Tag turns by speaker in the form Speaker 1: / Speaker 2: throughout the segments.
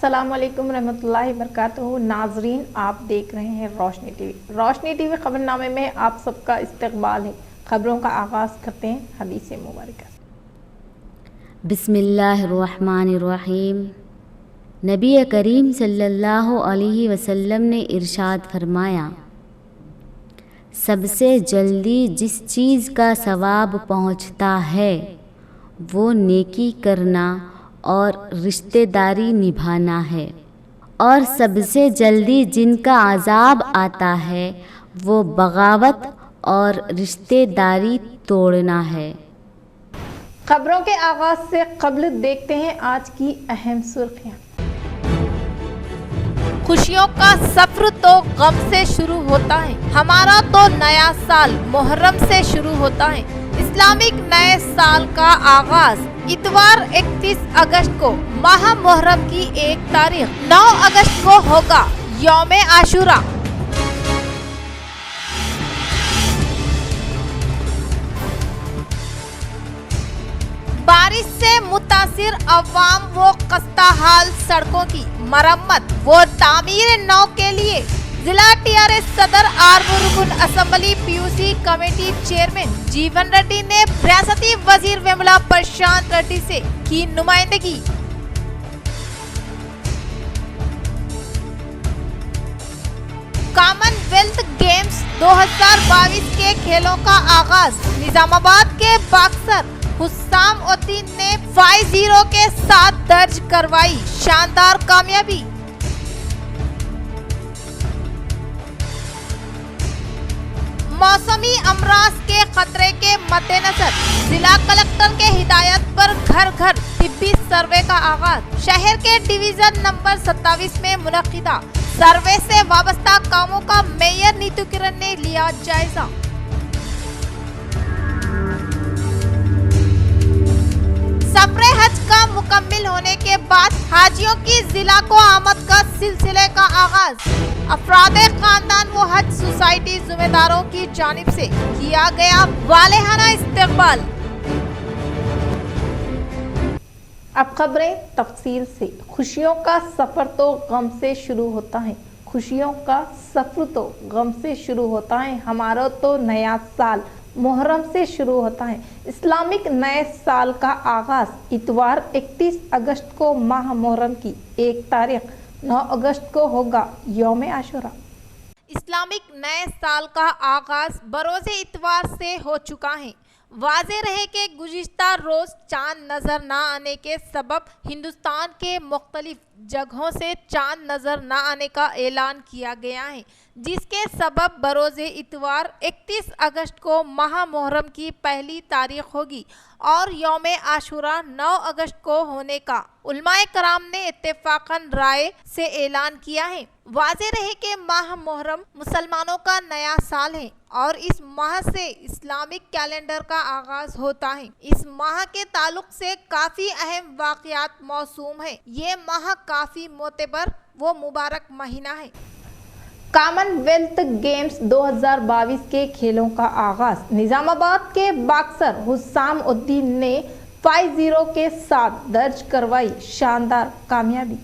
Speaker 1: अस्सलाम वालेकुम रहमतुल्लाहि वबरकातुहू। नाजरीन, आप देख रहे हैं रोशनी टीवी। रोशनी टीवी खबरनामे में आप सबका इस्तकबाल है। खबरों का आगाज़ करते हैं हदीस मुबारक।
Speaker 2: बिस्मिल्लाहिर्रहमानिर्रहीम। नबी करीम सल्लल्लाहु अलैहि वसल्लम ने इरशाद फरमाया, सबसे जल्दी जिस चीज़ का सवाब पहुँचता है वो नेकी करना और रिश्तेदारी निभाना है, और सबसे जल्दी जिनका अज़ाब आता है वो बगावत और रिश्तेदारी तोड़ना है।
Speaker 1: खबरों के आगाज़ से कबल देखते हैं आज की अहम सुर्खियाँ।
Speaker 3: खुशियों का सफर तो गम से शुरू होता है, हमारा तो नया साल मुहर्रम से शुरू होता है। इस्लामिक नए साल का आगाज इतवार 31 अगस्त को माह मुहर्रम की 1 तारीख 9 अगस्त को होगा यौम आशूरा। बारिश से मुतासिर अवाम व खस्ता हाल सड़कों की मरम्मत व तामीर नौ के लिए जिला टीआरएस सदर आर्म रुकन असेंबली पीयूसी कमेटी चेयरमैन जीवन रेड्डी ने रियासती वजीर वेमुला प्रशांत रेड्डी से की नुमाइंदगी। कॉमनवेल्थ गेम्स 2022 के खेलों का आगाज निजामाबाद के बॉक्सर हुस्साम उद्दीन ने 5-0 के साथ दर्ज करवाई शानदार कामयाबी। मौसमी अमराज के खतरे के मद्देनजर जिला कलेक्टर के हिदायत पर घर घर तिब्बी सर्वे का आगाज। शहर के डिवीजन नंबर 27 में मुनक्किदा सर्वे से वाबस्ता कामों का मेयर नीतू किरण ने लिया जायजा। सफरे हज का मुकम्मिल होने के बाद हाजियों की जिला को आमद का सिलसिले का आगाज। अफरादे खानदान व हज सोसाइटी जिम्मेदारों की जानिब से किया गया वालेहाना इस्तकबाल।
Speaker 1: अब खबरें तफसील से। खुशियों का सफर तो गम से शुरू होता है, खुशियों का सफर तो गम से शुरू होता है, हमारा तो नया साल मुहर्रम से शुरू होता है। इस्लामिक नए साल का आगाज इतवार 31 अगस्त को माह मुहर्रम की 1 तारीख 9 अगस्त को होगा यौम आशूरा।
Speaker 3: इस्लामिक नए साल का आगाज बरोज़े इतवार से हो चुका है। वाज़े रहे कि गुज़िश्ता रोज चांद नजर ना आने के सबब हिंदुस्तान के मुख्तलिफ जगहों से चांद नजर ना आने का ऐलान किया गया है, जिसके सबब बरोज़े इतवार 31 अगस्त को माह मुहर्रम की 1 तारीख होगी और यौम आशूरा 9 अगस्त को होने का उलमाए कराम ने इत्तेफाकन राय से ऐलान किया है। वाज़े रहे कि माह मुहर्रम मुसलमानों का नया साल है और इस माह से इस्लामिक कैलेंडर का आगाज होता है। इस माह के ताल्लुक से काफ़ी अहम वाक़यात मौसूम है। ये माह काफ़ी मोतबर व मुबारक महीना है।
Speaker 1: कॉमनवेल्थ गेम्स 2022 के खेलों का आगाज निजामाबाद के बॉक्सर हुस्साम उद्दीन ने 5-0 के साथ दर्ज करवाई शानदार कामयाबी।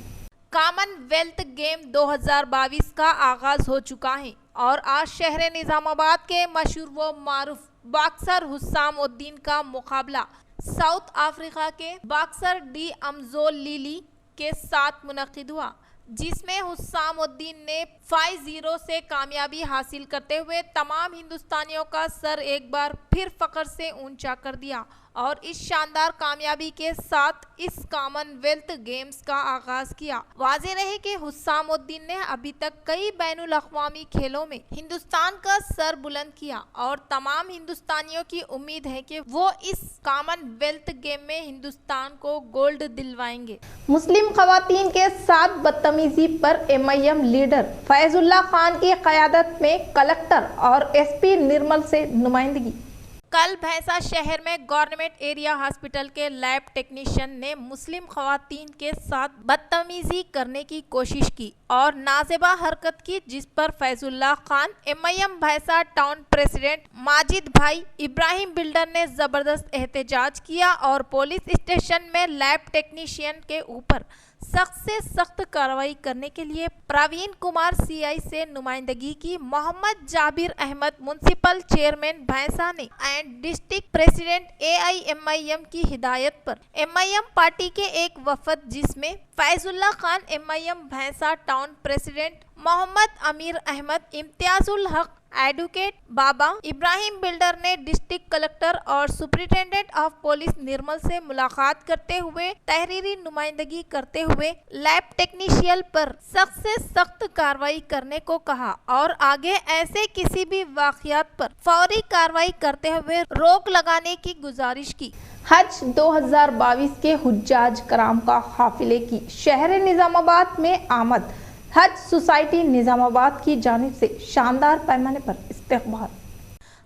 Speaker 3: कॉमनवेल्थ गेम 2022 का आगाज हो चुका है और आज शहर निजामाबाद के मशहूर व मारूफ बॉक्सर हुस्साम उद्दीन का मुकाबला साउथ अफ्रीका के बॉक्सर डी अमजोल लीली के साथ मुनक्किद हुआ, जिसमें हुस्साम उद्दीन ने 5-0 से कामयाबी हासिल करते हुए तमाम हिंदुस्तानियों का सर एक बार फिर फख्र से ऊंचा कर दिया और इस शानदार कामयाबी के साथ इस कॉमनवेल्थ गेम्स का आगाज किया। वाज़े रहे कि हुस्साम उद्दीन ने अभी तक कई बैनुल अक़वामी खेलों में हिंदुस्तान का सर बुलंद किया और तमाम हिंदुस्तानियों की उम्मीद है कि वो इस कॉमनवेल्थ गेम में हिंदुस्तान को गोल्ड दिलवाएंगे।
Speaker 1: मुस्लिम खवातीन के साथ बदतमीजी पर एमआईएम लीडर फैजुल्ला खान की क़यादत में कलेक्टर और एसपी निर्मल से नुमाइंदगी।
Speaker 3: कल भैंसा शहर में गवर्नमेंट एरिया हॉस्पिटल के लैब टेक्नीशियन ने मुस्लिम खवातीन के साथ बदतमीजी करने की कोशिश की और नाजेबा हरकत की, जिस पर फैजुल्ला खान एमआईएम भैंसा टाउन प्रेसिडेंट माजिद भाई इब्राहिम बिल्डर ने जबरदस्त एहतजाज किया और पुलिस स्टेशन में लैब टेक्नीशियन के ऊपर सख्त से सख्त कार्रवाई करने के लिए प्रवीण कुमार सीआई से नुमाइंदगी की। मोहम्मद जाबिर अहमद म्युनिसिपल चेयरमैन भैंसा ने एंड डिस्ट्रिक्ट प्रेसिडेंट AIMIM की हिदायत पर MIM पार्टी के एक वफद जिसमें फैजुल्ला खान MIM भैंसा टाउन प्रेसिडेंट, मोहम्मद अमीर अहमद, इम्तियाजुल हक, एडवोकेट बाबा इब्राहिम बिल्डर ने डिस्ट्रिक्ट कलेक्टर और सुपरिटेंडेंट ऑफ पुलिस निर्मल से मुलाकात करते हुए तहरीरी नुमाइंदगी करते हुए लैब टेक्नीशियन पर सख्त से सख्त कार्रवाई करने को कहा और आगे ऐसे किसी भी वाक़यात पर फौरी कार्रवाई करते हुए रोक लगाने की गुजारिश की।
Speaker 1: हज 2022 के हुज्जाज कराम का काफिले की शहर निजामाबाद में आमद। हज सोसाइटी निजामाबाद की जानिब से शानदार पैमाने पर इस्तकबाल।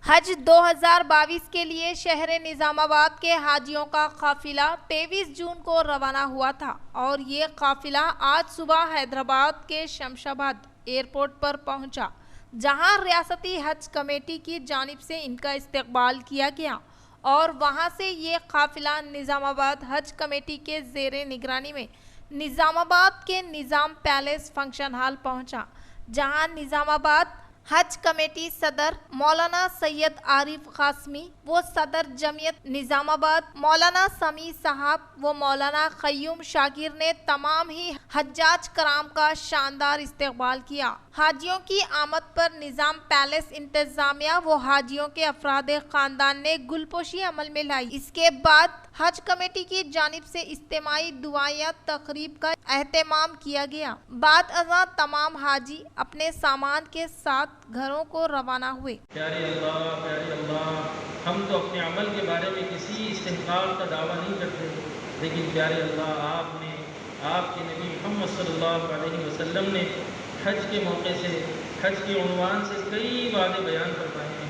Speaker 3: हज 2022 के लिए शहर निजामाबाद के हाजियों का काफिला 23 जून को रवाना हुआ था और ये काफिला आज सुबह हैदराबाद के शमशाबाद एयरपोर्ट पर पहुंचा, जहां रियासती हज कमेटी की जानिब से इनका इस्तकबाल किया गया और वहां से ये काफिला निजामाबाद हज कमेटी के ज़ेरे निगरानी में निजामाबाद के निज़ाम पैलेस फंक्शन हॉल पहुंचा, जहां निजामाबाद हज कमेटी सदर मौलाना सैयद आरिफ कासमी, वो सदर जमीयत निजामाबाद मौलाना समी साहब, वो मौलाना खयूम शाकिर ने तमाम ही हज्जाज कराम का शानदार इस्तकबाल किया। हाजियों की आमद पर निज़ाम पैलेस इंतजामिया वो हाजियों के अफराद ख़ानदान ने गुलपोशी अमल में लाई। इसके बाद हज कमेटी की जानिब से इज्तिमाई दुआया तकरीब का एहतमाम किया गया। बाद अज़ां तमाम हाजी अपने सामान के साथ घरों को रवाना हुए।
Speaker 4: प्यारे अल्लाह, हम तो अपने अमल के बारे में किसी इस्तिहकाक का दावा नहीं करते, लेकिन प्यारे अल्लाह, आपने आपके नबी मोहम्मद सल्लल्लाहु अलैहि वसल्लम ने हज के मौके से, हज के उन्वान से कई वादे बयान फरमाए हैं।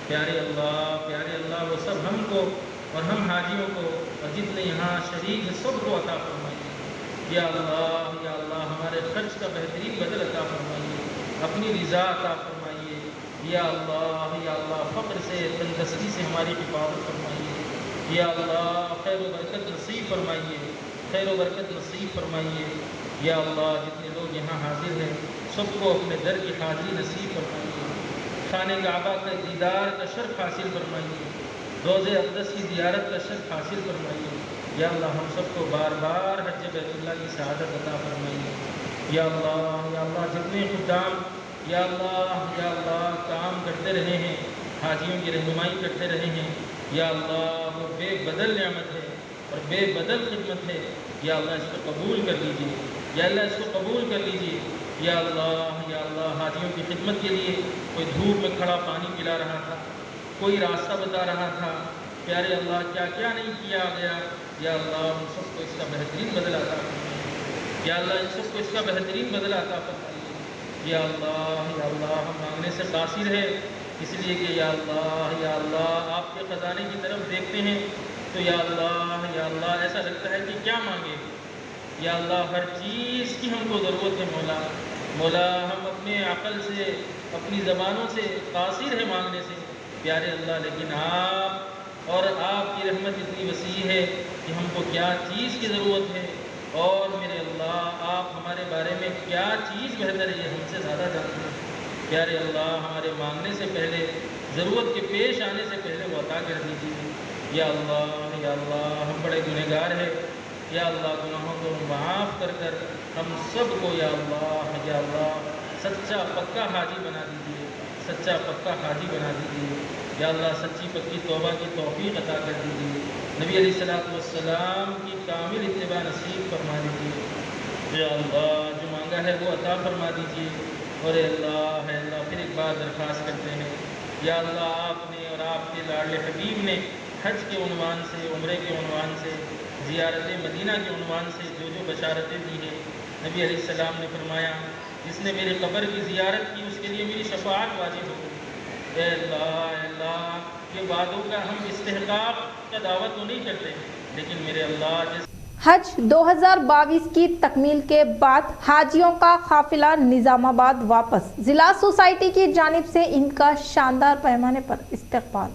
Speaker 4: प्यारे अल्लाह, वो सब हमको और हम हाजियों को और जितने यहाँ शरीक हैं सबको अता फरमाइए। या अल्लाह, हमारे खर्च का बेहतरीन बदल अता फरमाइए, अपनी रज़ा अता फरमाइए। या अल्लाह, फ़क्र से तंदरुस्ती से हमारी हिफाजत फरमाइए। या अल्लाह, खैर व बरकत नसीब फरमाइए, खैर व बरकत नसीब फरमाइए। या अल्लाह, जितने लोग यहाँ हाजिर हैं सबको अपने दर की हाजिरी नसीब फरमाइए। खाने काबा का दीदार का शर्फ हासिल फरमाइए, रोज़े अक़दस की ज़ियारत का शर्फ हासिल फरमाइए। या अल्लाह, हम सबको बार बार हज बैतुल्लाह की शहादत अता फरमाइए। या अल्लाह, जितने खुदाम या अल्लाह काम करते रहे हैं, हाजियों की रहनुमाई करते रहे हैं, या अल्लाह, वो बेबदल नेमत है और बेबदल खिदमत है। या अल्लाह, इसको कबूल कर लीजिए। या अल्लाह, इसको कबूल कर लीजिए। या अल्लाह, हाजियों की खिदमत के लिए कोई धूप में खड़ा पानी पिला रहा था, कोई रास्ता बता रहा था। प्यारे अल्लाह, क्या क्या नहीं किया गया। या अल्लाह, हम सबको इसका बेहतरीन बदला अता फरमाइए। या अल्लाह, इन सबको इसका बेहतरीन बदला अता फरमाइए। या अल्लाह, हम मांगने से कासिर है, इसलिए कि या अल्लाह, आपके ख़जाने की तरफ देखते हैं तो या अल्लाह, ऐसा लगता है कि क्या मांगे। या अल्लाह, हर चीज़ की हमको ज़रूरत है मौला, हम अपने अक़ल से, अपनी ज़बानों से कासिर है मांगने से। प्यारे अल्लाह, लेकिन आप और आपकी रहमत इतनी वसी है कि हमको क्या चीज़ की ज़रूरत है, और मेरे अल्लाह, आप हमारे बारे में क्या चीज़ बेहतर है ये हमसे ज़्यादा जानते हैं। प्यारे अल्लाह, हमारे मांगने से पहले, ज़रूरत के पेश आने से पहले वो अता कर दीजिए। या अल्लाह, हम बड़े गुनहगार हैं। या अल्लाह, गुनाहों को माफ़ कर कर हम सब को या अल्लाह सच्चा पक्का हाजी बना दीजिए, सच्चा पक्का हाजी बना दीजिए। या अल्लाह, सच्ची पक्की तौबा की तौफीक अता कर दीजिए। नबी अलैहिस्सलातु वस्सलाम की कामिल इत्तिबा नसीब फरमा दीजिए। या अल्लाह, जो मांगा है वो अता फरमा दीजिए। और अल्लाह, फिर एक बात दरख्वास्त करते हैं। या अल्लाह, आपने और आपके लाडले हबीब ने हज के उन्वान से, उम्रे के उन्वान से, ज़ियारत मदीना के उन्वान से जो जो बशारतें दी हैं, नबी अलैहिस्सलाम ने फरमाया, जिसने मेरे कब्र की ज़ियारत की उसके लिए मेरी शफ़ाअत वाजिब हो गई। अल्लाह, ये वादों का हम इस्तेहकाक का दावा तो नहीं करते, लेकिन मेरे अल्लाह,
Speaker 1: हज 2022 की तकमील के बाद हाजियों का काफिला निजामाबाद वापस। जिला सोसाइटी की जानिब से इनका शानदार पैमाने पर इस्तकबाल।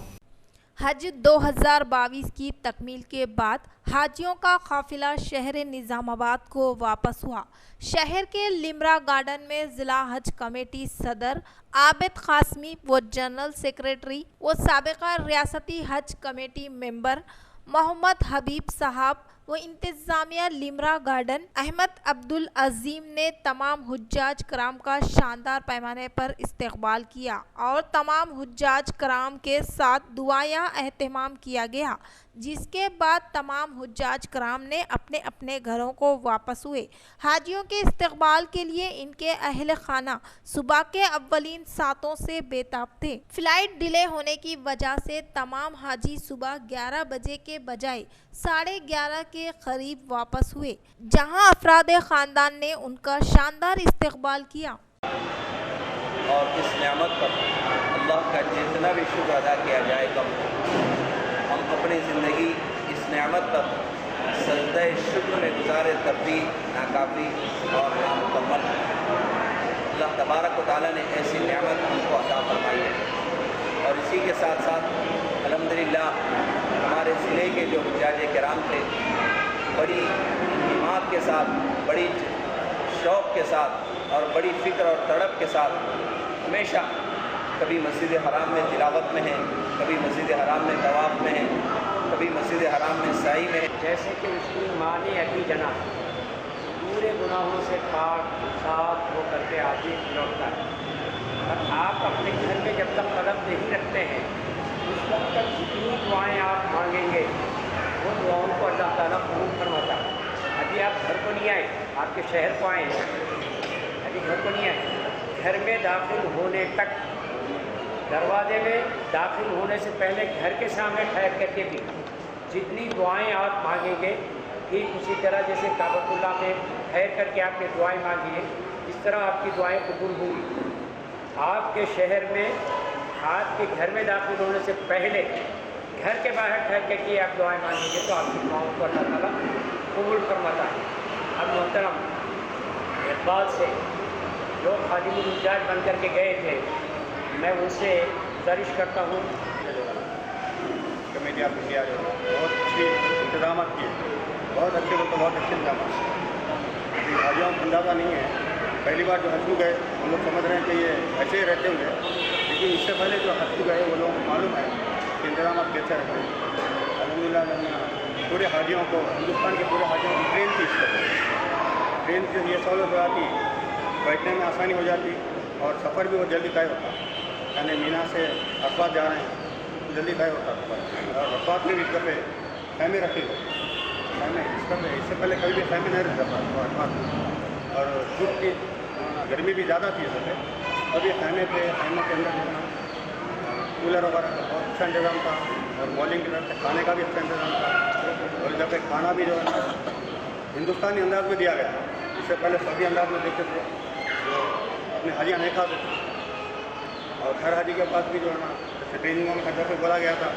Speaker 3: حج 2022 کی تکمیل کے بعد حاجیوں کا قافلہ شہر نظام آباد کو واپس ہوا۔ شہر کے لمرا گارڈن میں ضلع حج کمیٹی صدر عابد قاسمی و جنرل سیکریٹری و سابقہ ریاستی حج کمیٹی ممبر محمد حبیب صاحب و انتظامیہ لمرا گارڈن احمد عبدالعظیم نے تمام حجاج کرام کا شاندار پیمانے پر استقبال کیا اور تمام حجاج کرام کے ساتھ دعائیہ اہتمام کیا گیا، جس کے بعد تمام حجاج کرام نے اپنے اپنے گھروں کو واپس ہوئے۔ حاجیوں کے استقبال کے لیے ان کے اہل خانہ صبح کے اولین ساعتوں سے بے تاب تھے۔ فلائٹ ڈیلے ہونے کی وجہ سے تمام حاجی صبح 11 بجے کے بجائے 11:30 کے قریب واپس ہوئے، جہاں افراد خاندان نے ان کا شاندار استقبال کیا۔
Speaker 5: اور اس نعمت پر اللہ کا جتنا بھی شکر ادا کیا جائے کم، ہم اپنی زندگی اس نعمت پر سجدہ شکر میں گزارے تب بھی ناکافی اور نامکمل۔ اللہ تبارک و تعالیٰ نے ایسی نعمت ہم کو عطا فرمائی ہے، اور اسی کے ساتھ ساتھ الحمدللہ ہمارے ضلع کے جو حجاج کرام تھے بڑی ہمت کے ساتھ، بڑی شوق کے ساتھ اور بڑی فکر اور تڑپ کے ساتھ ہمیشہ کبھی مسجد حرام میں تلاوت میں ہیں، کبھی مسجد حرام میں طواف میں ہیں، کبھی مسجد حرام میں سعی میں ہیں۔
Speaker 6: جیسے کہ اس کی معنی ابھی جناب پورے گناہوں سے پاک صاف ہو کر کے آدمی لوٹتا ہے، اور آپ اپنے گھر میں جب تک قدم نہیں رکھتے ہیں اس وقت تک جتنی دعائیں آپ مانگیں گے وہ دعاؤں کو اللہ تعالیٰ قبول فرماتا ہے۔ ابھی آپ گھر کو نہیں آئے، آپ کے شہر کو آئے ہیں، ابھی گھر کو نہیں آئے، گھر میں داخل ہونے تک، دروازے میں داخل ہونے سے پہلے گھر کے سامنے ٹھہر کر کے بھی جتنی دعائیں آپ مانگیں گے ٹھیک اسی طرح جیسے کعبۃ اللہ میں ٹھہر کر کے آپ نے دعائیں مانگی ہیں اس طرح آپ کی دعائیں قبول ہوں گی۔ آپ کے شہر میں آپ کے گھر میں داخل ہونے سے پہلے گھر کے باہر ٹھہر کر کے آپ دعائیں مانگیں گے تو آپ کی دعاؤں کو اللہ تعالیٰ قبول فرماتا ہے۔ اب محترم اقبال سے جو خادم الحجاج بن کر کے گئے تھے، میں ان سے گزارش کرتا ہوں
Speaker 7: کمیٹی آف انڈیا جو بہت اچھی انتظامات کیے، بہت اچھے بہت اچھے انتظامات۔ ابھی حاجیوں کو اندازہ نہیں ہے، پہلی بار جو حج کو گئے ہم لوگ سمجھ رہے ہیں کہ یہ ایسے ہی رہتے ہوں گے، لیکن اس سے پہلے جو حج کو گئے وہ لوگوں کو معلوم ہے کہ انتظامات کیسے رہتے ہیں۔ الحمدللہ پورے حاجیوں کو، ہندوستان کے پورے حاجیوں کو ٹرین کی ٹرین سے یہ سہولت ہو جاتی، بیٹھنے میں آسانی ہو جاتی اور سفر بھی وہ جلدی طے ہوتا، یعنی مینا سے عرفات جا رہے ہیں جلدی طے ہوتا سفر، اور عرفات میں بھی اس دفعہ خیمے رکھے ہوئے، خیمے اس سے پہلے کبھی بھی خیمے نہیں رکھتا تھا عرفات میں، اور دھوپ کی گرمی بھی زیادہ تھی اس دفعہ، ابھی خیمے کے اندر جو ہے نا کولر وغیرہ کا بہت اچھا انتظام تھا، اور مالنگ کی طرف سے کھانے کا بھی اچھا انتظام تھا، اور اس دفعہ کھانا بھی جو ہے نا ہندوستانی انداز میں دیا گیا، اس سے پہلے سعودی انداز میں دیکھتے تھے جو اپنے حاجیاں نہیں کھاتے تھے، اور ہر حاجی کے پاس بھی جو ہے نا جیسے ٹریننگوں میں ہر دفعہ بولا گیا تھا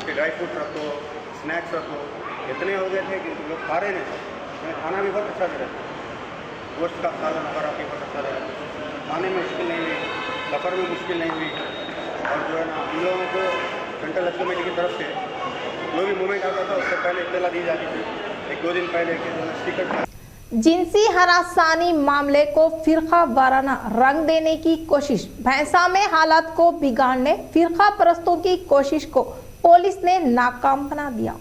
Speaker 7: کہ ڈرائی فروٹ رکھو، اسنیکس رکھو، اتنے ہو گئے تھے کہ لوگ کھا رہے نہیں، کھانا بھی بہت اچھا دے رہے تھے، گوشت کا سالن وغیرہ بھی بہت اچھا دے رہے تھے، کھانے میں مشکل نہیں ہوئی، سفر میں مشکل نہیں ہوئی، اور جو ہے نا ہم لوگوں کو سینٹرل حج کمیٹی کی طرف سے جو بھی موومنٹ آتا تھا اس سے پہلے اطلاع دی جاتی تھی، 1-2 دن پہلے کہ اسٹیکر
Speaker 1: جنسی ہراسانی معاملے کو فرقہ وارانہ رنگ دینے کی کوشش، بھینسہ میں حالات کو بگاڑنے فرقہ پرستوں کی کوشش کو پولیس نے ناکام بنا دیا۔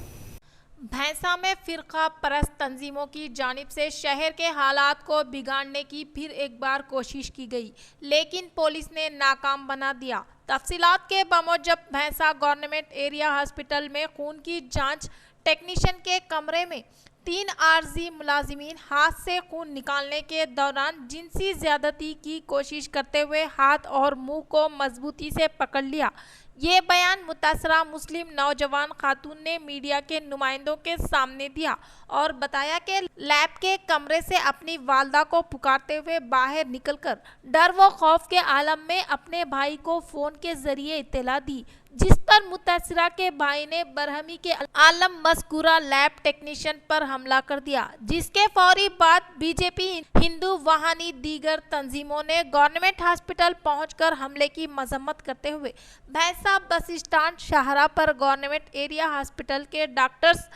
Speaker 3: بھینسہ میں فرقہ پرست تنظیموں کی جانب سے شہر کے حالات کو بگاڑنے کی پھر ایک بار کوشش کی گئی، لیکن پولیس نے ناکام بنا دیا۔ تفصیلات کے بموجب بھینسہ گورنمنٹ ایریا ہاسپٹل میں خون کی جانچ ٹیکنیشین کے کمرے میں 3 عارضی ملازمین ہاتھ سے خون نکالنے کے دوران جنسی زیادتی کی کوشش کرتے ہوئے ہاتھ اور منہ کو مضبوطی سے پکڑ لیا۔ یہ بیان متاثرہ مسلم نوجوان خاتون نے میڈیا کے نمائندوں کے سامنے دیا اور بتایا کہ لیب کے کمرے سے اپنی والدہ کو پکارتے ہوئے باہر نکل کر ڈر و خوف کے عالم میں اپنے بھائی کو فون کے ذریعے اطلاع دی، जिस पर मुतासिरा के भाई ने बरहमी के आलम मज़कूरा लैब टेक्नीशियन पर हमला कर दिया, जिसके फौरी बाद बीजेपी, हिंदू वाहिनी दीगर तंजीमों ने गवर्नमेंट हॉस्पिटल पहुंचकर हमले की मजम्मत करते हुए भैंसा बस स्टैंड शाहरा पर गवर्नमेंट एरिया हॉस्पिटल के डॉक्टर्स,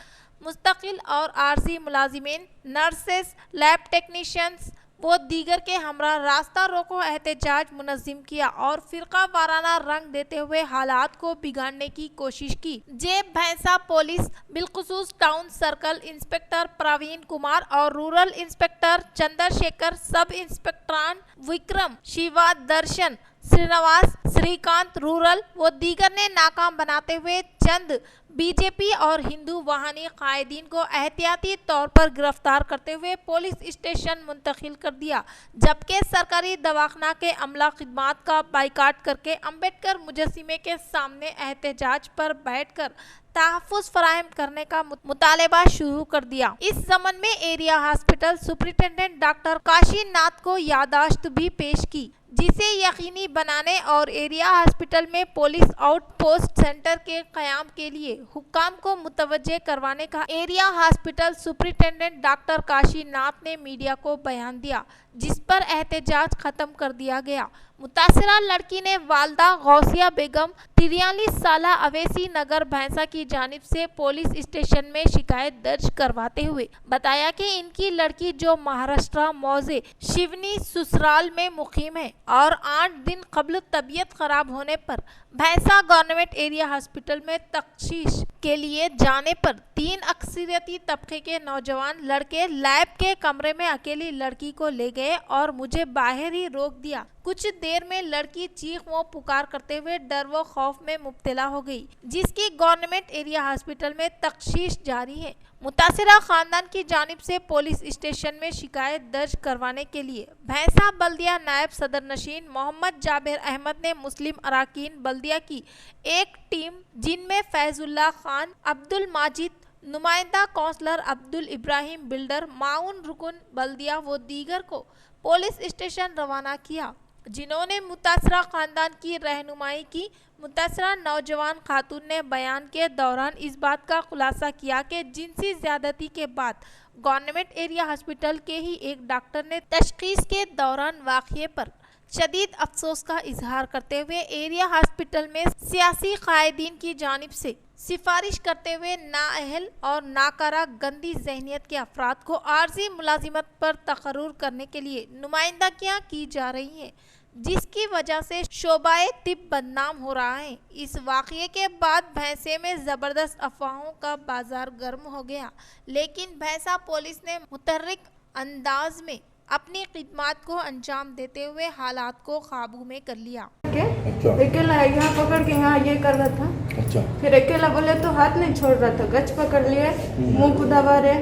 Speaker 3: मुस्तकिल और आरजी मुलाजिमीन, नर्सेस, लैब टेक्नीशियंस वो दीगर के हमरा रास्ता रोको एहतजाज मुनज़्ज़म किया और फिरका वाराना रंग देते हुए हालात को बिगाड़ने की कोशिश की। जेब भैंसा पुलिस बिलखुसूस town circle inspector Praveen Kumar और रूरल इंस्पेक्टर चंद्रशेखर, सब इंस्पेक्टरान विक्रम, शिवा, दर्शन, श्रीनिवास, श्रीकांत रूरल वो दीगर ने नाकाम बनाते हुए चंद बीजेपी और हिंदू वाहिनी कायदीन को एहतियाती तौर पर गिरफ्तार करते हुए पुलिस स्टेशन मुंतकिल कर दिया, जबकि सरकारी दवाखाना के अमला खिदमात का बाइकाट करके अम्बेडकर मुजस्सिमे के सामने एहतजाज पर बैठकर तहफ़्फ़ुज़ फराहम करने का मुतालबा शुरू कर दिया। इस ज़मन में area hospital superintendent doctor Kashinath को याददाश्त भी पेश की, जिसे यकीनी बनाने और एरिया हॉस्पिटल में पुलिस आउटपोस्ट सेंटर के क़याम के लिए हुक्काम को मुतवज्जे करवाने का area hospital superintendent doctor Kashinath ने मीडिया को बयान दिया, जिस पर एहतजाज ख़त्म कर दिया गया। मुतासिरा लड़की ने वालदा गौसिया बेगम 43 साला अवैसी नगर भैंसा की जानिब से पुलिस स्टेशन में शिकायत दर्ज करवाते हुए बताया कि इनकी लड़की जो महाराष्ट्र मौजे शिवनी ससुराल में मुकीम है और 8 दिन कबल तबीयत खराब होने पर भैंसा गवर्नमेंट एरिया हॉस्पिटल में तफ्तीश के लिए जाने पर 3 अक्सरियती तबके के नौजवान लड़के लैब के कमरे में अकेली लड़की को ले गए और मुझे बाहर ही रोक दिया। कुछ देर में लड़की चीख व पुकार करते हुए डर व खौफ में मुब्तला हो गई, जिसकी गवर्नमेंट एरिया हॉस्पिटल में तफ्तीश जारी है। मुतासिरा खानदान की जानिब से पुलिस स्टेशन में शिकायत दर्ज करवाने के लिए भैंसा बल्दिया नायब सदर नशीन मोहम्मद जाबिर अहमद ने मुस्लिम अराकीन बल्दिया की एक टीम, जिनमें फैजुल्ला खान, अब्दुल माजिद, नुमाइंदा कौंसलर अब्दुल इब्राहिम बिल्डर, माउन रुकन बल्दिया व दीगर को पुलिस स्टेशन रवाना किया, जिन्होंने मुतासरा खानदान की रहनुमाई की। मुतासरा नौजवान खातून ने बयान के दौरान इस बात का खुलासा किया कि जिनसी ज्यादती के बाद गवर्नमेंट एरिया हॉस्पिटल के ही एक डॉक्टर ने तशखीस के दौरान वाक़ये पर शदीद अफसोस का इजहार करते हुए एरिया हॉस्पिटल में सियासी कायदीन की जानिब से सिफारिश करते हुए नाअहल और नाकारा गंदी जहनीत के अफराद को आर्जी मुलाजिमत पर तकर्रुर करने के लिए नुमाइंदगियाँ की जा रही हैं, जिसकी वजह से शोबाए तिब बदनाम हो रहा है। इस वाक़ये के बाद भैंसे में ज़बरदस्त अफवाहों का बाजार गर्म हो गया, लेकिन भैंसा पुलिस ने मुतहर्रिक अंदाज में अपनी खिदमत को अंजाम देते हुए हालात को काबू में कर लिया।
Speaker 8: अकेला यहाँ पकड़ के यहाँ ये कर रहा था। अच्छा। फिर अकेला बोले तो हाथ नहीं छोड़ रहा था, गच पकड़ लिए, मुंह को दबा रहे,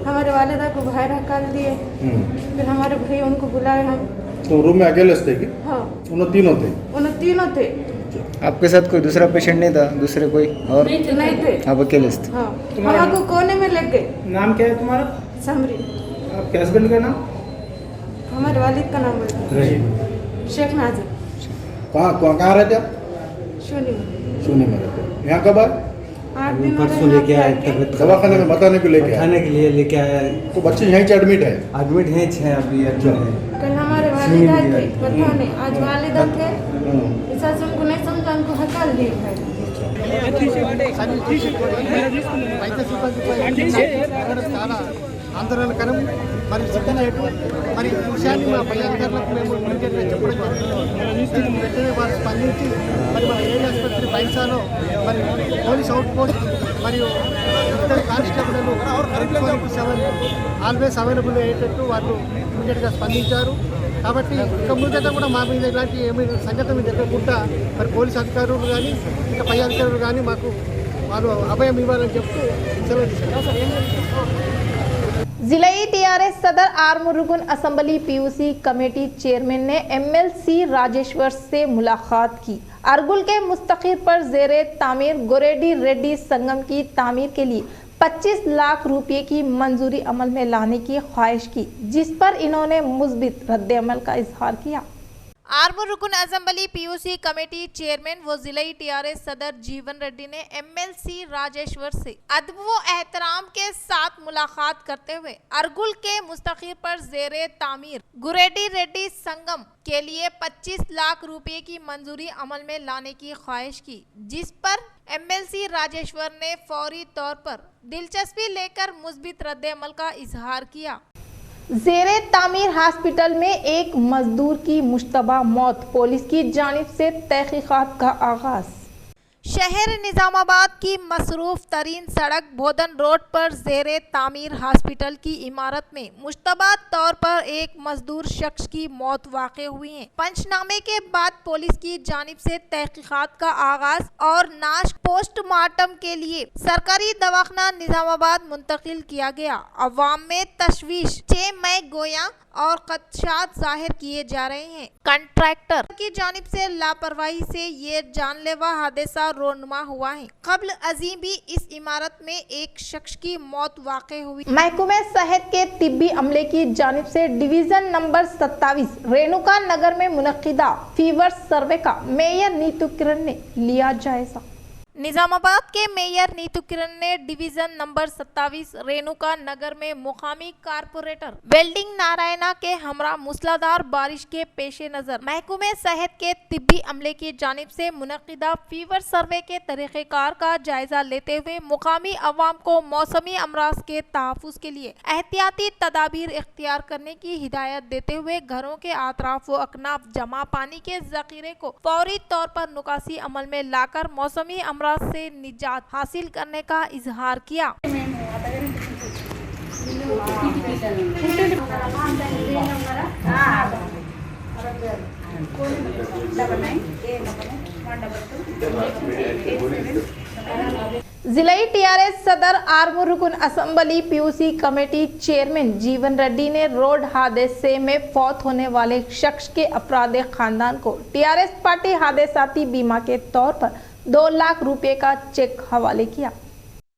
Speaker 8: हमारे वालिदा को बाहर हकाल दिए। फिर हमारे भाई उनको बुलाए हम।
Speaker 7: तो रूम में अकेले थे कि? हाँ। उन तीनों थे।
Speaker 9: आपके साथ कोई दूसरा पेशेंट नहीं था? दूसरे कोई और
Speaker 8: नहीं थे।
Speaker 9: आप अकेले थे?
Speaker 8: हाँ। हमको कोने में लग गए।
Speaker 10: नाम क्या है तुम्हारा?
Speaker 8: समरी।
Speaker 10: आपके हस्बैंड का नाम?
Speaker 8: हमारे वालिद का नाम है शेख नाजिर।
Speaker 7: कहाँ रहते आप? शून्य में रहते। यहाँ कब आए?
Speaker 8: 8 दिन
Speaker 10: परसों लेके आए,
Speaker 7: दवाखाने में बताने के लिए
Speaker 10: लेके आया।
Speaker 7: तो बच्चे यहीं से एडमिट है?
Speaker 10: एडमिट है 6 अभी एडमिट है।
Speaker 8: कल हमारे वालिदा थे, पता नहीं आज वालिदा थे, ऐसा उनको नहीं समझा, उनको हकाल दिए भाई।
Speaker 11: ఆందోళనకరం మరి చెప్పినట్టు మరి ఈ విషయాన్ని మా పై అధికారులకు మేము ఇమీడియట్గా చెప్పడం వెంటనే వారు స్పందించి మరి మన ఏరియా ఆసుపత్రి బైన్సాలో మరి పోలీస్ అవుట్ పోస్ట్ మరియు ఇద్దరు కానిస్టేబుల్ను 24/7 ఆల్వేస్ అవైలబుల్ అయ్యేటట్టు వాళ్ళు ఇమీడియట్గా స్పందించారు। కాబట్టి ఇక ముందట కూడా మా మీద ఇలాంటి ఏమి సంఘటన జరగకుండా మరి పోలీస్ అధికారులు కానీ ఇంకా పై అధికారులు కానీ మాకు వాళ్ళు అభయం ఇవ్వాలని చెప్తూ సెలవు తీసుకున్నాం।
Speaker 1: जिलाई टीआरएस सदर R Murugan assembly PUC committee chairman ने एमएलसी राजेश्वर से मुलाकात की। अरगुल के मुस्तकिर पर जेरे तामीर गोरेडी रेड्डी संगम की तामीर के लिए 25 लाख रुपए की मंजूरी अमल में लाने की ख्वाहिश की, जिस पर इन्होंने मुस्बित रद्द अमल का इजहार किया।
Speaker 3: आर्मूर रुकन असेंबली पीयूसी कमेटी चेयरमैन व जिले टीआरएस सदर जीवन रेड्डी ने एमएलसी राजेश्वर से अदब व एहतराम के साथ मुलाकात करते हुए अरगुल के मुस्तकीर पर जेरे तामीर गुरेडी रेड्डी संगम के लिए 25 लाख रुपए की मंजूरी अमल में लाने की ख्वाहिश की, जिस पर एमएलसी राजेश्वर ने फौरी तौर पर दिलचस्पी लेकर मुस्बित रद्द-ए-अमल का इजहार किया।
Speaker 1: ज़ेरे तामीर हॉस्पिटल में एक मजदूर की मुश्तबा मौत, पुलिस की जानिब से तहकीकात का आगाज।
Speaker 3: शहर निजामाबाद की मसरूफ तरीन सड़क बोधन रोड पर ज़ेरे तामीर हॉस्पिटल की इमारत में मुश्तबा तौर पर एक मजदूर शख्स की मौत वाक़ हुई है। पंचनामे के बाद पुलिस की जानिब से तहकीकात का आगाज और नाश पोस्टमार्टम के लिए सरकारी दवाखाना निजामाबाद मुंतकिल किया गया। अवाम में तशवीश में गोया और खदशात जाहिर किए जा रहे हैं। कंट्रैक्टर की जानिब से लापरवाही से ये जानलेवा हादसा रोनुमा हुआ है। कब्ल अजीम भी इस इमारत में एक शख्स की मौत वाक़ हुई।
Speaker 1: महकमे सेहत के तिब्बी अमले की जानिब से डिवीजन नंबर 27 रेणुका नगर में मुनक्किदा फीवर सर्वे का मेयर नीतू किरण ने लिया जायजा।
Speaker 3: निजामाबाद के मेयर नीतू किरण ने डिवीजन नंबर 27 रेणुका नगर में मुकामी कारपोरेटर वेल्डिंग नारायणा के हमरा मूसलाधार बारिश के पेश नजर महकमे सेहत के तिब्बी अमले की जानिब से मुनक्किदा फीवर सर्वे के तरीक़ेकार का जायजा लेते हुए मुकामी अवाम को मौसमी अमराज के तहफ़्फ़ुज़ के लिए एहतियाती तदाबीर इख्तियार करने की हिदायत देते हुए घरों के आतराफ व अकनाफ जमा पानी के ज़ख़ीरे को फौरी तौर पर नुकासी अमल में लाकर मौसमी से निजात हासिल करने का इजहार किया।
Speaker 1: जिला टीआरएस सदर आर्मूर रुकन असेंबली पीयूसी कमेटी चेयरमैन जीवन रेड्डी ने रोड हादसे में फौत होने वाले शख्स के अफराद खानदान को टीआरएस पार्टी हादसाती बीमा के तौर पर 2 लाख रुपए का चेक हवाले किया।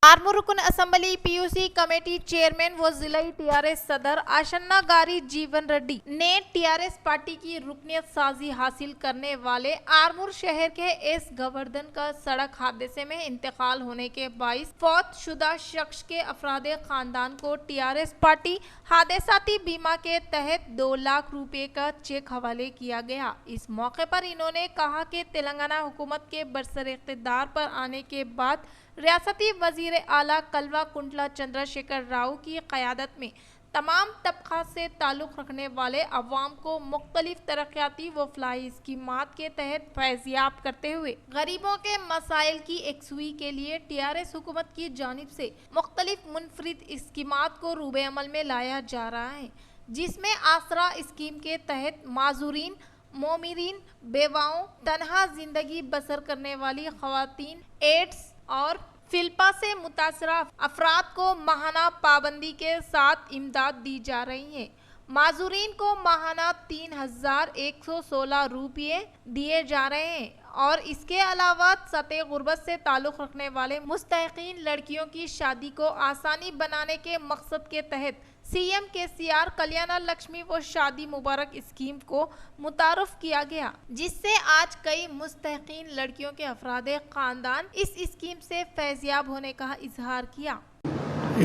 Speaker 3: आर्मूर रुकन असेंबली पीयूसी कमेटी चेयरमैन व जिला टीआरएस सदर आशन्ना गारी जीवन रेड्डी ने टीआरएस पार्टी की रुकनियत साजी हासिल करने वाले आर्मूर शहर के एस गोवर्धन का सड़क हादसे में इंतकाल होने के बाइस फौत शुदा शख्स के अफराद खानदान को टीआरएस पार्टी हादसाती बीमा के तहत 2 लाख रुपए का चेक हवाले किया गया। इस मौके पर इन्होंने कहा कि तेलंगाना हुकूमत के बरसर इख्तिदार पर आने के बाद रियासती वजीर आला कल्वा कुंटला चंद्रशेखर राव की क़यादत में तमाम तबक़ात से ताल्लुक़ रखने वाले अवाम को मुख्तलिफ तरक्याती व फलाही स्कीमात के तहत फैज़याब करते हुए गरीबों के मसाइल की एकसुई के लिए टीआरएस हुकूमत की जानिब से मुख्तलिफ मुनफरिद स्कीमात को रूबे अमल में लाया जा रहा है, जिसमें आसरा स्कीम के तहत माजूरीन, मोमिरीन, बेवाओं, तनहा जिंदगी बसर करने वाली ख़वातीन, एड्स और फिल्पा से मुतासरा अफराद को माहाना पाबंदी के साथ इमदाद दी जा रही है। माजूरीन को माहाना 3116 रुपये दिए जा रहे हैं और इसके अलावा सतह गुर्बत से ताल्लुक़ रखने वाले मुस्तहिक़ीन लड़कियों की शादी को आसानी बनाने के मकसद के तहत सीएम केसीआर कल्याण लक्ष्मी व शादी मुबारक स्कीम को मुतारफ़ किया गया, जिससे आज कई मुस्तहिक़ीन लड़कियों के अफराद ख़ानदान इस स्कीम से फैज़याब होने का इजहार किया।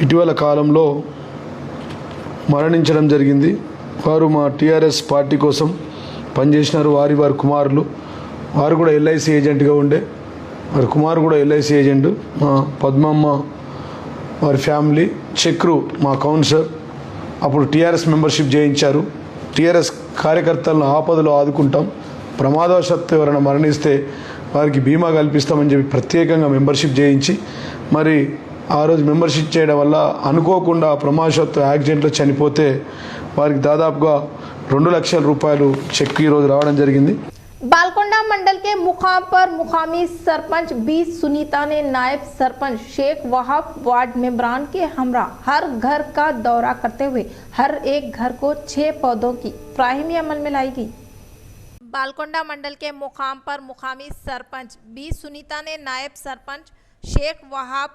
Speaker 12: ఇటీవల కాలంలో మరణించడం జరిగింది। వారు మా టీఆర్ఎస్ పార్టీ కోసం పనిచేసినారు। వారి కుమారులు వారు కూడా ఎల్ఐసి ఏజెంట్గా ఉండే, వారి కుమారు కూడా ఎల్ఐసి ఏజెంట్। మా పద్మమ్మ వారి ఫ్యామిలీ చక్రు మా కౌన్సిలర్ అప్పుడు టీఆర్ఎస్ మెంబర్షిప్ చేయించారు। టీఆర్ఎస్ కార్యకర్తలను ఆపదలో ఆదుకుంటాం, ప్రమాదవశాత్తు ఎవరైనా మరణిస్తే వారికి బీమా కల్పిస్తామని చెప్పి ప్రత్యేకంగా మెంబర్షిప్ చేయించి మరి ఆ రోజు మెంబర్షిప్ చేయడం వల్ల అనుకోకుండా ప్రమాదవశాత్తు యాక్సిడెంట్లో చనిపోతే వారికి దాదాపుగా 2 లక్షల రూపాయలు చెక్ ఈరోజు రావడం జరిగింది।
Speaker 1: बालकोंडा मंडल के मुकाम पर मुकामी सरपंच बी सुनीता ने नायब सरपंच शेख वहाब वार्ड मेंबरान के हमरा हर घर का दौरा करते हुए हर एक घर को 6 पौधों की फ्राहमी अमल में लाई गई।
Speaker 3: बालकोंडा मंडल के मुकाम पर मुकामी सरपंच बी सुनीता ने नायब सरपंच शेख वहाब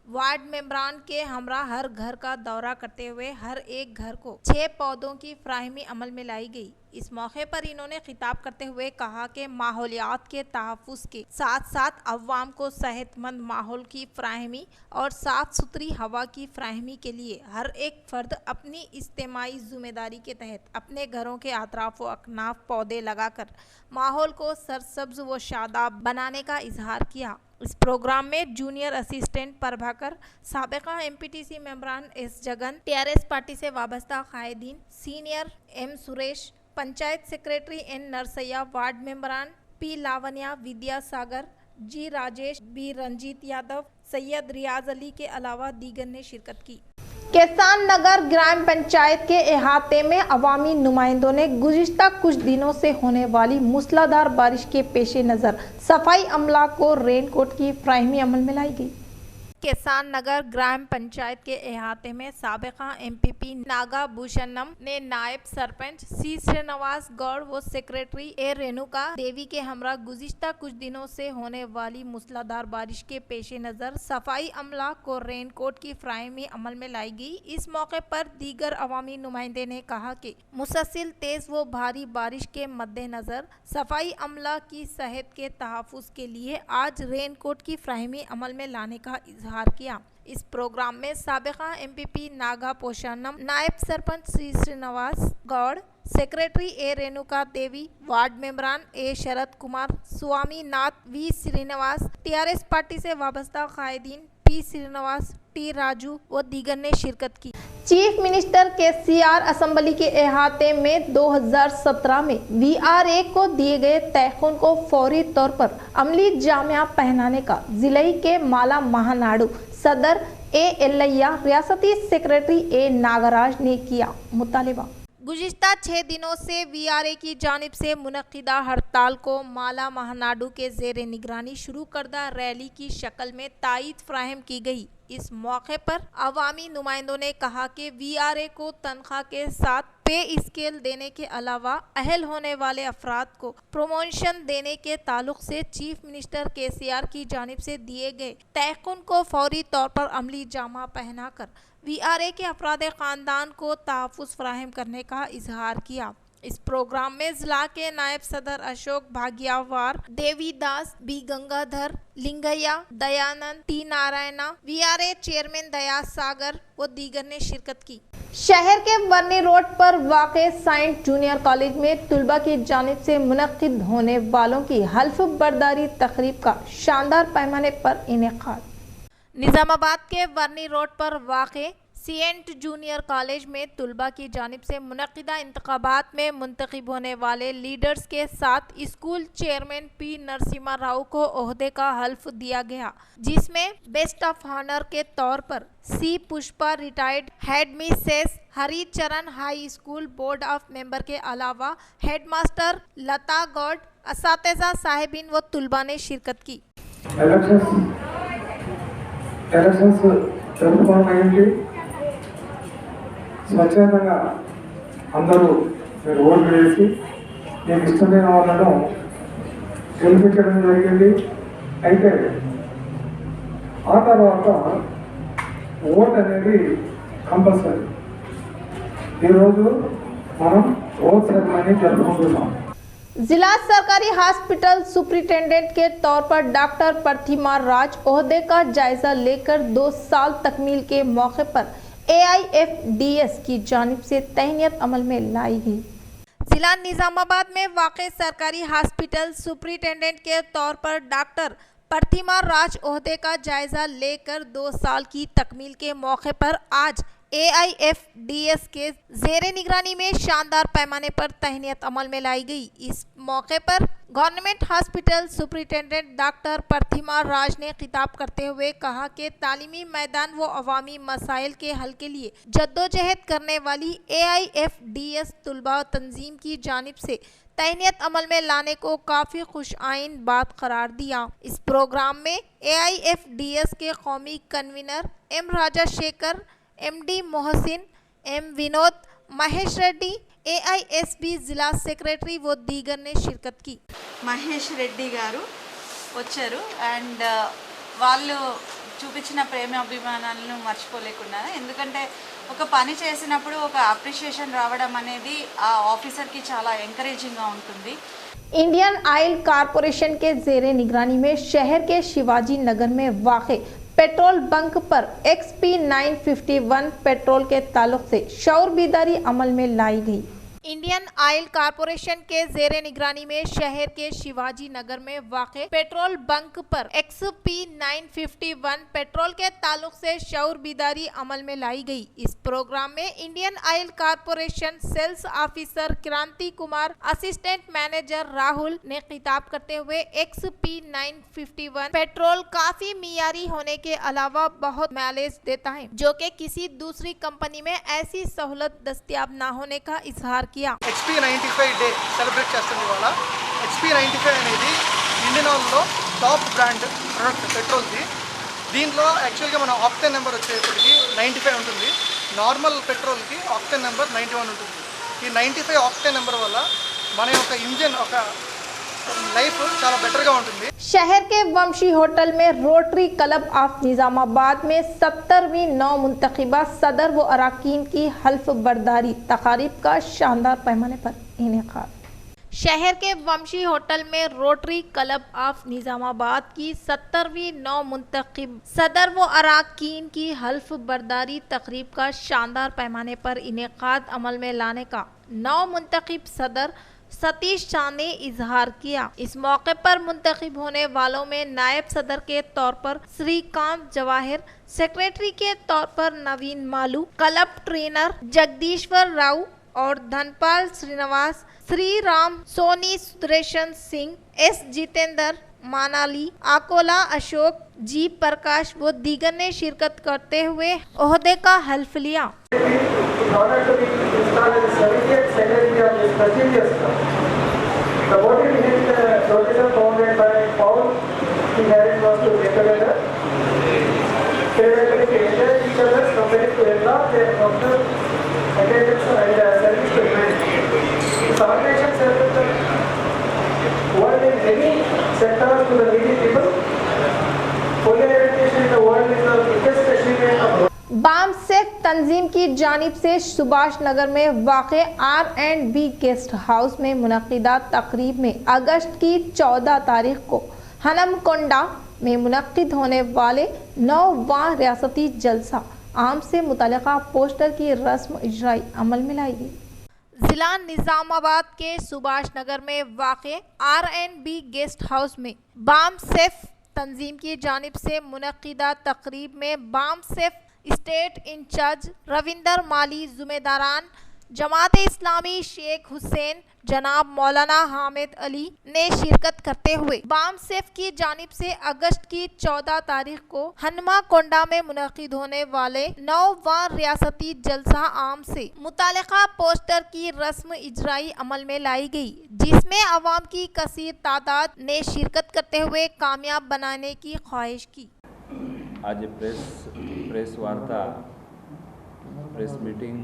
Speaker 3: वार्ड मेंबरान के हमरा हर घर का दौरा करते हुए हर एक घर को 6 पौधों की फ्राहमी अमल में लाई गई। इस मौके पर इन्होंने खिताब करते हुए कहा कि माहौलियात के तहफ़्फ़ुज़ के साथ साथ अवाम को सेहतमंद माहौल की फ्राहमी और साफ़ सुथरी हवा की फ्राहमी के लिए हर एक फ़र्द अपनी इज्तिमाई ज़िम्मेदारी के तहत अपने घरों के अतराफ़ व अकनाफ पौधे लगाकर माहौल को सरसब्ज़ व शादाब बनाने का इजहार किया। इस प्रोग्राम में जूनियर असिस्टेंट प्रभाकर, साबिका एमपीटीसी मेंबरान एस जगन, टीआरएस पार्टी से वाबस्ता कायदीन, senior M Suresh, panchayat secretary N Narsaiah, ward मेंबरान P Lavanya, Vidyasagar, G Rajesh, B Ranjit Yadav, Syed Riyaz Ali के अलावा दीगर ने शिरकत की।
Speaker 1: किसान नगर ग्राम पंचायत के अहाते में अवामी नुमाइंदों ने गुज़िश्ता कुछ दिनों से होने वाली मूसलाधार बारिश के पेश नज़र सफाई अमला को रेनकोट की फ्राहमी अमल में लाई गई।
Speaker 3: किसान नगर ग्राम पंचायत के अहाते में साबिका एमपीपी नागा भूषणम ने नायब सरपंच सी श्रीनिवास गौड़ व सेक्रेटरी ए रेणुका देवी के हमरा गुज़िश्ता कुछ दिनों से होने वाली मूसलाधार बारिश के पेश नज़र सफाई अमला को रेनकोट की फ्राहमी अमल में लाई गई। इस मौके पर दीगर अवामी नुमाइंदे ने कहा कि मुसलसल तेज व भारी बारिश के मद्देनज़र सफाई अमला की सेहत के तहफ़्फ़ुज़ के लिए आज रेनकोट की फ्राहमी अमल में लाने का इजहार किया। इस प्रोग्राम में साबिका एमपीपी नागा पोषानम, नायब sarpanch Shri Srinivas Goud, secretary A Renuka Devi, ward मेंबरान A Sharad Kumar, Swami Nath V Srinivas, TRS party से वाबस्ता कायदीन पी श्रीनिवास, टी राजू व दीगर ने शिरकत की।
Speaker 1: चीफ मिनिस्टर केसीआर असम्बली के अहाते में 2017 में वीआरए को दिए गए तयखुन को फौरी तौर पर अमली जामिया पहनाने का जिले के माला महानाडू सदर ए एल्लैया, रियासती सेक्रेटरी ए नागराज ने किया मुतालिबा।
Speaker 3: गुज़िश्ता 6 दिनों से वीआरए की जानिब से मुनक्किदा हड़ताल को माला महानाडू के ज़ेरे निगरानी शुरू करदा रैली की शक्ल में तायीद फ्राहम की गई। इस मौके पर अवामी नुमाइंदों ने कहा कि वीआरए को तनख्वाह के साथ पे स्केल देने के अलावा अहल होने वाले अफराद को प्रमोशन देने के ताल्लुक से चीफ मिनिस्टर केसीआर की जानिब से दिए गए तयखुन को फौरी तौर पर अमली जामा पहनाकर वीआरए के अफराद ख़ानदान को तहफ़्फ़ुज़ फ्राहम करने का इजहार किया। इस प्रोग्राम में जिला के नायब सदर Ashok Bhagyawar, Devidas, B Gangadhar, Lingaiah, Dayanand, T Narayana, VRA chairman Daya Sagar व दीगर ने शिरकत की।
Speaker 1: शहर के वर्नी रोड पर वाक़े साइंट जूनियर कॉलेज में तुलबा की जानिब से मुनक्किद होने वालों की हल्फ बर्दारी तकरीब का शानदार पैमाने पर इनेकाद।
Speaker 3: निज़ामाबाद के वर्नी रोड पर वाक़े सेंट जूनियर कॉलेज में तुलबा की जानिब से मुनक्किदा इंतखाबात में मुंतखब होने वाले लीडर्स के साथ school chairman P Narasimha Rao को ओहदे का हल्फ दिया गया, जिसमें बेस्ट ऑफ ऑनर के तौर पर C Pushpa retired head Mrs Haricharan high school board of member के अलावा हेडमास्टर लता गौड, असातिज़ा साहिबीन व तुलबा ने शिरकत की।
Speaker 13: స్వచ్ఛందంగా అందరూ మీరు ఓట్లు వేసి మీకు ఇష్టమైన వాళ్ళను గెలిపించడం జరిగింది. అయితే ఆ తర్వాత ఓట్ అనేది కంపల్సరీ. ఈరోజు మనం ఓట్ సెరమనీ జరుపుకుంటున్నాం।
Speaker 1: जिला सरकारी हॉस्पिटल सुपरिटेंडेंट के तौर पर डॉक्टर प्रतिमा राज ओहदे का जायजा लेकर 2 साल तकमील के मौके पर AIFDS की जानिब से तहनीत अमल में लाई गई।
Speaker 3: जिला निज़ामाबाद में वाक़े सरकारी हॉस्पिटल सुपरिटेंडेंट के तौर पर डॉक्टर प्रतिमा राज ओहदे का जायजा लेकर 2 साल की तकमील के मौके पर आज AIFDS के ज़ेरे निगरानी में शानदार पैमाने पर तहनीत अमल में लाई गई। इस मौके पर गवर्नमेंट हॉस्पिटल सुपरिटेंडेंट डॉक्टर प्रतिमा राज ने खिताब करते हुए कहा कि तालीमी मैदान व अवामी मसाइल के हल के लिए जद्दोजहद करने वाली AIFDS तुलबा तंजीम की जानिब से तहनीत अमल में लाने को काफ़ी खुश आइन बात करार दिया। इस प्रोग्राम में AIFDS के कौमी convener M Raja Shekar, MD Mohsin, M Vinod, Mahesh Reddy, AISB जिला सेक्रेटरी व दीगर ने शिरकत की।
Speaker 14: మహేష్ రెడ్డి గారు వచ్చారు అండ్ వాళ్ళు చూపించిన ప్రేమ అభిమానాలను మర్చిపోలేకున్నాను. ఎందుకంటే ఒక పని చేసినప్పుడు ఒక అప్రిషియేషన్ రావడం అనేది ఆ ఆఫీసర్కి చాలా ఎంకరేజింగ్గా ఉంటుంది.
Speaker 1: इंडियन ऑयल कारपोरेशन के जेर निगरानी में शहर के शिवाजी नगर में वाक़े पेट्रोल बंक पर XP 951 पेट्रोल के ताल्लुक से शऊर बीदारी अमल में लाई गई।
Speaker 3: इंडियन ऑयल कारपोरेशन के जेरे निगरानी में शहर के शिवाजी नगर में वाक़े पेट्रोल बंक पर XP 951 पेट्रोल के ताल्लुक से शऊर बीदारी अमल में लाई गई। इस प्रोग्राम में Indian oil corporation sales officer Kranti Kumar, assistant manager Rahul ने खिताब करते हुए XP 951 पेट्रोल काफी मियारी होने के अलावा बहुत माइलेज देता है, जो कि किसी दूसरी कंपनी में ऐसी सहूलत दस्तयाब न होने का इजहार किया।
Speaker 11: XP 95 డే సెలబ్రేట్ చేస్తుంది ఇవాళ. XP 95 అనేది ఇండియన్ ఆయిల్లో టాప్ బ్రాండ్ ప్రొడక్ట్ పెట్రోల్ది. దీంట్లో యాక్చువల్గా మన ఆక్టేన్ నెంబర్ వచ్చేప్పటికి 95 ఉంటుంది. నార్మల్ పెట్రోల్కి ఆక్టేన్ నెంబర్ 91 ఉంటుంది. ఈ 95 ఆక్టేన్ నెంబర్ వల్ల మన యొక్క ఇంజన్ ఒక लाइफ చాలా బెటర్గా ఉంటుంది.
Speaker 1: शहर के वंशी होटल में रोटरी क्लब ऑफ निजामाबाद में 70वीं नौ मुंतखबा सदर व अरकान की हल्फ बर्दारी तकारीब का शानदार पैमाने पर इनेकाद।
Speaker 3: शहर के वंशी होटल में रोटरी क्लब ऑफ निजामाबाद की 70वीं नौ मुंतखब सदर व अरकान की हल्फ बर्दारी तकरीब का शानदार पैमाने पर इनेकाद अमल में लाने का नौ मुंतखब सदर सतीश शाह ने इजहार किया। इस मौके पर मुंतखब होने वालों में नायब सदर के तौर पर श्रीकांत जवाहिर, सेक्रेटरी के तौर पर नवीन मालू, क्लब ट्रेनर जगदीश्वर राव और धनपाल श्रीनिवास, श्री राम सोनी, सुदर्शन सिंह, एस जितेंद्र, मानाली, आकोला अशोक, जी प्रकाश व दीगर ने शिरकत करते हुए ओहदे का हल्फ लिया।
Speaker 13: In order to be installed as a 70th centenary of this prestigious club, the voting in the notice founded by Paul T. Harris was to get together, periodically to enjoy each other's company to enlarge their professional attendance and service to humanity. This organization serves the world in many sectors to the needy people. Polio eradication in the world is the biggest achievement of
Speaker 1: BAMCEF तंजीम की जानिब से सुभाष नगर में वाक़े R&B guest house में मुनक़िदा तकरीब में अगस्त की 14 तारीख को हनमकोंडा में मुनक़िद होने वाले 9वां रियासती जलसा आम से मुतल्लिक़ा पोस्टर की रस्म इजराई अमल में लाई गई।
Speaker 3: जिला निजामाबाद के सुभाष नगर में वाक़े R&B गेस्ट हाउस में बाम सेफ तंजीम की जानिब से मुनक़िदा तकरीब में BAMCEF state incharge Ravinder Mali, जुम्मेदारान जमात इस्लामी शेख हुसैन, जनाब मौलाना हामिद अली ने शिरकत करते हुए बाम सेफ की जानिब से अगस्त की 14 तारीख को हनुमाकोंडा में मुनक़िद होने वाले 9वां रियासती जलसा आम से मुतालिका पोस्टर की रस्म इजराई अमल में लाई गई, जिसमें अवाम की कसीर तादाद ने शिरकत करते हुए कामयाब बनाने की ख्वाहिश की।
Speaker 15: आज प्रेस वार्ता प्रेस मीटिंग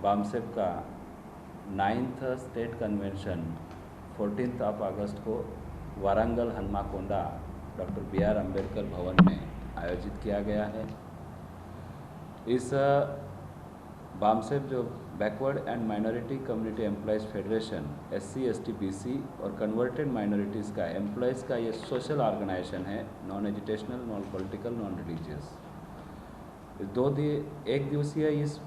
Speaker 15: बामसेफ का 9th state convention 14th of August को वारंगल हनुमाकोंडा डॉक्टर BR अम्बेडकर भवन में आयोजित किया गया है। इस बामसेफ जो backward and minority community employees federation SC ST BC और कन्वर्टेड माइनॉरिटीज़ का एम्प्लॉयज़ का ये सोशल ऑर्गेनाइजेशन है, non educational, non political, non religious. एक दिवसीय इस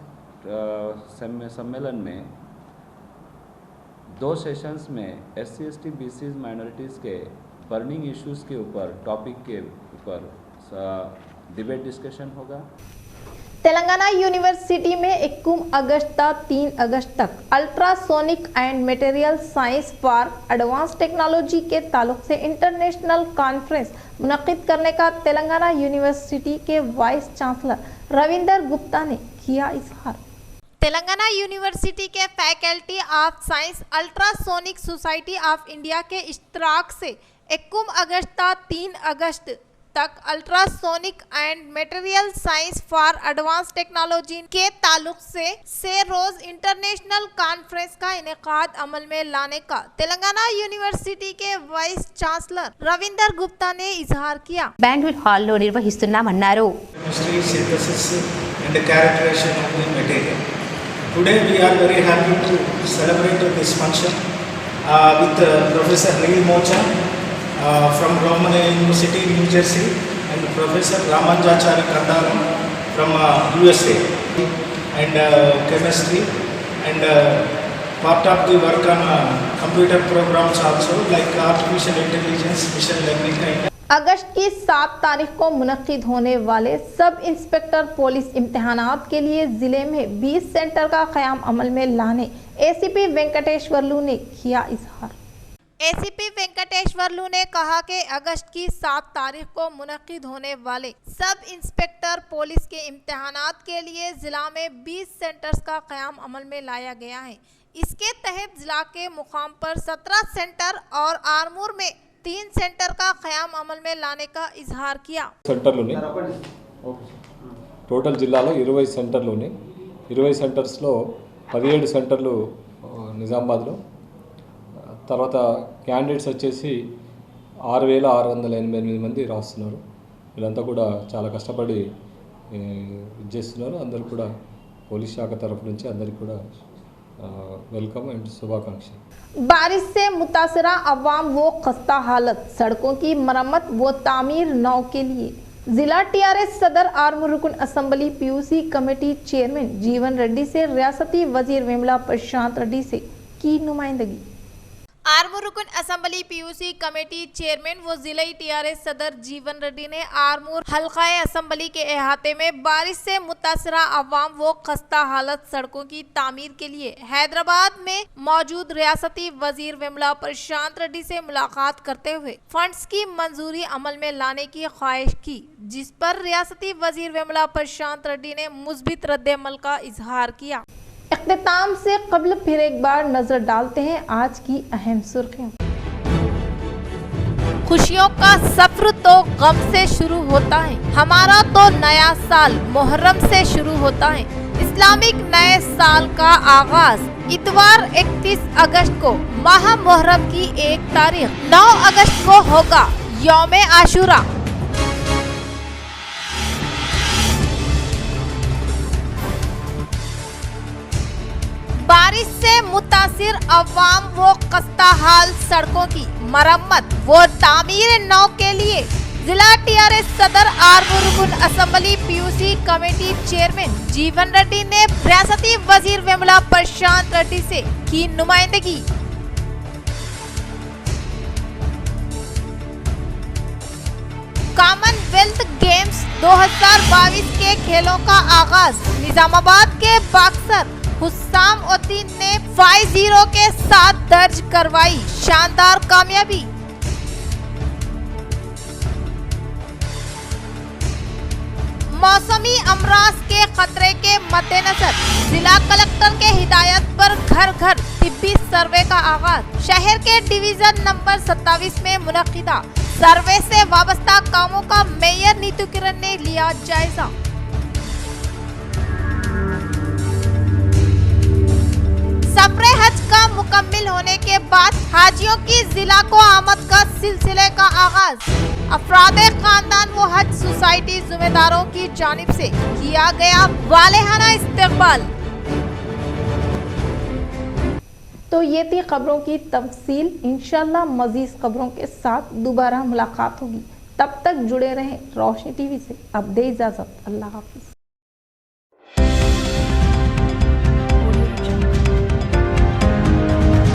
Speaker 15: सम्मेलन में 2 सेशंस में SC ST BC माइनॉरिटीज़ के बर्निंग इश्यूज़ के ऊपर टॉपिक के ऊपर डिबेट डिस्कशन होगा।
Speaker 1: तेलंगाना यूनिवर्सिटी में 21 अगस्त से 3 अगस्त तक ultrasonic and material science for advance technology के ताल्लुक से इंटरनेशनल कॉन्फ्रेंस मुनक़िद करने का तेलंगाना यूनिवर्सिटी के वाइस चांसलर रविंदर गुप्ता ने किया इजहार।
Speaker 3: तेलंगाना यूनिवर्सिटी के faculty of science ultrasonic society of India के इश्तराक से 21 अगस्त से 3 अगस्त तक ultrasonic and material science for advance technology के ताल्लुक से रोज इंटरनेशनल कॉन्फ्रेंस का इनेकाद अमल में लाने का तेलंगाना यूनिवर्सिटी के वाइस चांसलर रविंदर गुप्ता ने इजहार किया.
Speaker 16: బ్యాంక్వెట్ హాల్లో నిర్వహిస్తున్నామన్నారు.
Speaker 17: Today we are very happy to celebrate this function with Professor Neil Mocha from Roman University, New Jersey, and Professor Ramanjachari Kandaram from USA, and chemistry, and part of the work on computer programs also, like artificial intelligence, machine learning, and
Speaker 1: अगस्त की 7 तारीख को मुनक्किद होने वाले sub inspector police इम्तिहानात के लिए जिले में 20 centre का क़याम अमल में लाने एसीपी वेंकटेश्वरलू ने किया इजहार.
Speaker 3: एसीपी वेंकटेश्वरलू ने कहा कि अगस्त की 7 तारीख को मुनक्किद होने वाले सब इंस्पेक्टर पुलिस के इम्तिहानात के लिए जिला में 20 सेंटर्स का क़याम अमल में लाया गया है. इसके तहत जिला के मुकाम पर 17 सेंटर और आरमूर में 3 सेंटर का क़याम अमल में लाने का इजहार किया.
Speaker 18: సెంటర్లోని టోటల్ జిల్లాలో 20 సెంటర్లోని 20 సెంటర్స్లో 17 సెంటర్లు నిజామాబాద్లో, తర్వాత క్యాండిడేట్స్ వచ్చేసి 6,688 మంది రాస్తున్నారు. వీళ్ళంతా కూడా చాలా కష్టపడి చేస్తున్నారు. అందరూ కూడా పోలీస్ శాఖ తరఫు నుంచి అందరికీ కూడా वेलकम एंड शुभाकांक्षी.
Speaker 1: बारिश से मुतासरा अवाम वो खस्ता हालत, सड़कों की मरम्मत व तामीर नौ के लिए जिला टीआरएस सदर आर्मूर रुकन असम्बली पीयूसी कमेटी चेयरमैन जीवन रेड्डी से रियासती वजीर विमला प्रशांत रेड्डी से की नुमाइंदगी.
Speaker 3: आर्मूर रुकन असम्बली पीयूसी कमेटी चेयरमैन व जिले टीआरएस सदर जीवन रेड्डी ने आर्मूर हल्काए असम्बली के अहाते में बारिश से मुतासरा अवाम व खस्ता हालत सड़कों की तामीर के लिए हैदराबाद में मौजूद रियासती वजीर विमला प्रशांत रेड्डी से मुलाकात करते हुए फंड्स की मंजूरी अमल में लाने की ख्वाहिश की, जिस पर रियासती वजीर विमला प्रशांत रेड्डी ने मुस्बित रद्द-ए-अमल का इजहार किया.
Speaker 1: इख्तिताम से कबल फिर एक बार नजर डालते हैं आज की अहम सुर्खियों.
Speaker 3: खुशियों का सफर तो गम से शुरू होता है, हमारा तो नया साल मुहर्रम से शुरू होता है. इस्लामिक नए साल का आगाज इतवार 31 अगस्त को माह मुहर्रम की 1 तारीख 9 अगस्त को होगा यौम आशूरा. बारिश से मुतासिर अवाम व खस्ता हाल सड़कों की मरम्मत व तामीर नौ के लिए जिला टीआरएस सदर आर्मूर रुकन असम्बली पीयूसी कमेटी चेयरमैन जीवन रेड्डी ने रियासती वजीर विमला प्रशांत रेड्डी से की नुमाइंदगी. कॉमनवेल्थ गेम्स 2022 के खेलों का आगाज निजामाबाद के बॉक्सर हुस्साम उद्दीन ने 5-0 के साथ दर्ज करवाई शानदार कामयाबी. मौसमी अमराज के खतरे के मद्देनजर जिला कलेक्टर के हिदायत पर घर घर तिब्बी सर्वे का आगाज. शहर के डिवीजन नंबर 27 में मुनक्किदा सर्वे से वाबस्ता कामों का मेयर नीतू किरण ने लिया जायजा. सफरे हज का मुकम्मिल होने के बाद हाजियों की जिला को आमद का सिलसिले का आगाज अफराद खानदान व हज सोसाइटी जिम्मेदारों की जानिब से किया गया वालेहाना इस्तकबाल.
Speaker 1: तो ये थी खबरों की तफसील. इंशाल्लाह मजीद खबरों के साथ दोबारा मुलाकात होगी. तब तक जुड़े रहें रोशनी टीवी से. अब दे इजाजत. अल्लाह हाफिज.